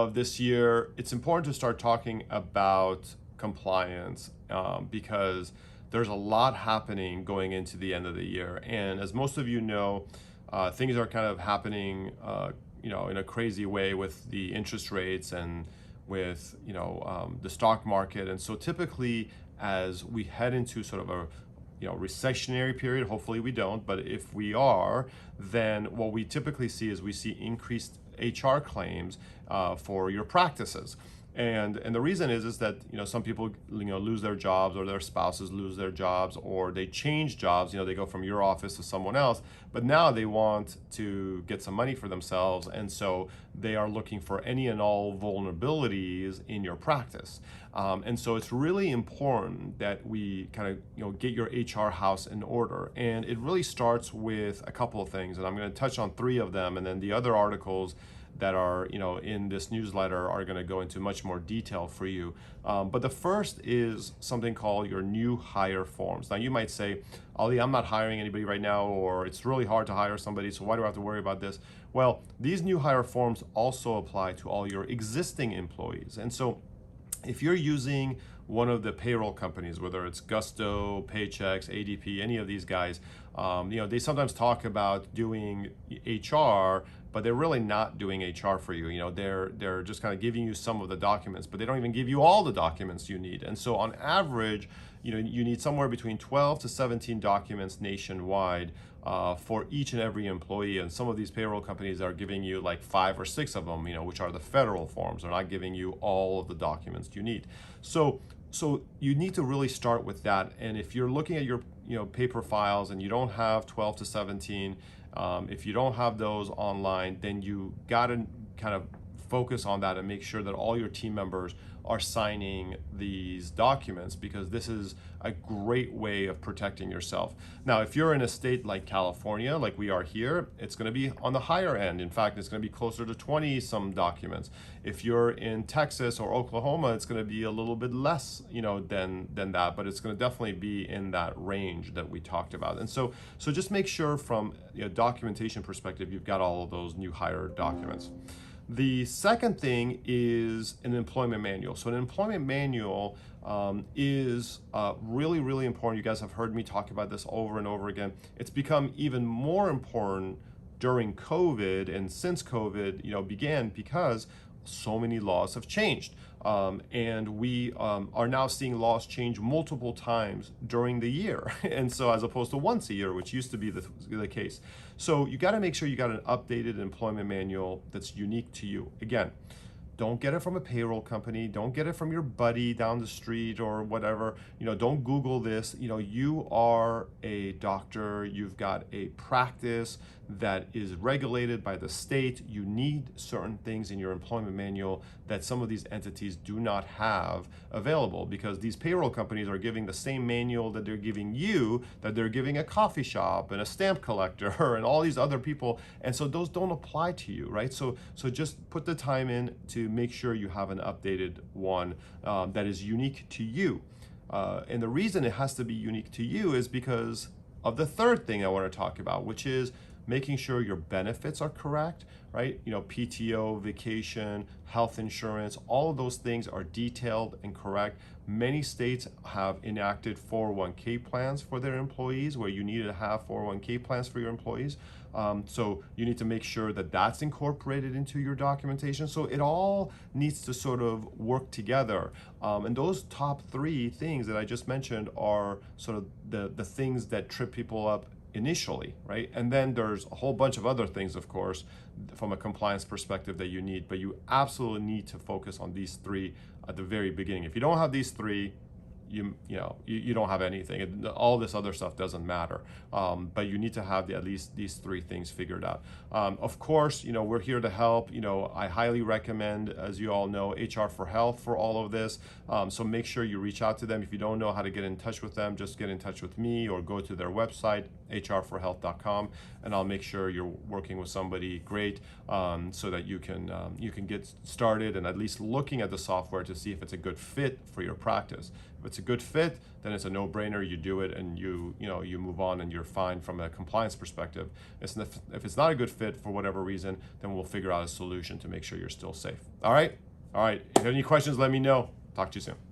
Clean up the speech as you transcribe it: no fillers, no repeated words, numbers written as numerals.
Of this year, it's important to start talking about compliance because there's a lot happening going into the end of the year. And as most of you know, things are kind of happening, in a crazy way with the interest rates and with, the stock market. And so typically, as we head into sort of a recessionary period, hopefully we don't, but if we are, then what we typically see is we see increased HR claims for your practices. And the reason is that some people lose their jobs, or their spouses lose their jobs, or they change jobs. They go from your office to someone else, but now they want to get some money for themselves, and so they are looking for any and all vulnerabilities in your practice. And so it's really important that we kind of get your HR house in order, and it really starts with a couple of things, and I'm going to touch on three of them, and then the other articles that are in this newsletter are going to go into much more detail for you. But the first is something called your new hire forms. Now you might say, Ali, I'm not hiring anybody right now, or it's really hard to hire somebody, so why do I have to worry about this? Well, these new hire forms also apply to all your existing employees. And so if you're using one of the payroll companies, whether it's Gusto, Paychex, ADP, any of these guys, they sometimes talk about doing HR, but they're really not doing HR for you. They're just kind of giving you some of the documents, but they don't even give you all the documents you need. And so on average, you need somewhere between 12 to 17 documents nationwide for each and every employee. And some of these payroll companies are giving you like 5 or 6 of them, which are the federal forms. They're not giving you all of the documents you need. So you need to really start with that. And if you're looking at your paper files and you don't have 12 to 17, if you don't have those online, then you got to kind of focus on that and make sure that all your team members are signing these documents, because this is a great way of protecting yourself. Now, if you're in a state like California, like we are here, it's going to be on the higher end. In fact, it's going to be closer to 20 some documents. If you're in Texas or Oklahoma, it's going to be a little bit less, than that, but it's going to definitely be in that range that we talked about. And so just make sure from a documentation perspective, you've got all of those new hire documents. The second thing is an employment manual. So an employment manual is really, really important. You guys have heard me talk about this over and over again. It's become even more important during COVID and since COVID began, because so many laws have changed. And we are now seeing laws change multiple times during the year. And so as opposed to once a year, which used to be the case. So you got to make sure you got an updated employment manual that's unique to you. Again, don't get it from a payroll company. Don't get it from your buddy down the street or whatever. Don't Google this. You are a doctor. You've got a practice that is regulated by the state. You need certain things in your employment manual that some of these entities do not have available, because these payroll companies are giving the same manual that they're giving you, that they're giving a coffee shop and a stamp collector and all these other people. And so those don't apply to you, right? So just put the time in to make sure you have an updated one that is unique to you. And the reason it has to be unique to you is because of the third thing I want to talk about, which is making sure your benefits are correct, right? PTO, vacation, health insurance, all of those things are detailed and correct. Many states have enacted 401k plans for their employees, where you need to have 401k plans for your employees. So you need to make sure that that's incorporated into your documentation. So it all needs to sort of work together. And those top 3 things that I just mentioned are sort of the things that trip people up initially, right? And then there's a whole bunch of other things, of course, from a compliance perspective that you need, but you absolutely need to focus on these 3 at the very beginning. If you don't have these 3, you don't have anything. All this other stuff doesn't matter. But you need to have at least these 3 things figured out. Of course, we're here to help. I highly recommend, as you all know, HR for Health for all of this. So make sure you reach out to them. If you don't know how to get in touch with them, just get in touch with me or go to their website, hrforhealth.com, and I'll make sure you're working with somebody great, so that you can get started and at least looking at the software to see if it's a good fit for your practice. If it's a good fit, then it's a no-brainer. You do it and you move on and you're fine from a compliance perspective. If it's not a good fit for whatever reason, then we'll figure out a solution to make sure you're still safe. All right? All right. If you have any questions, let me know. Talk to you soon.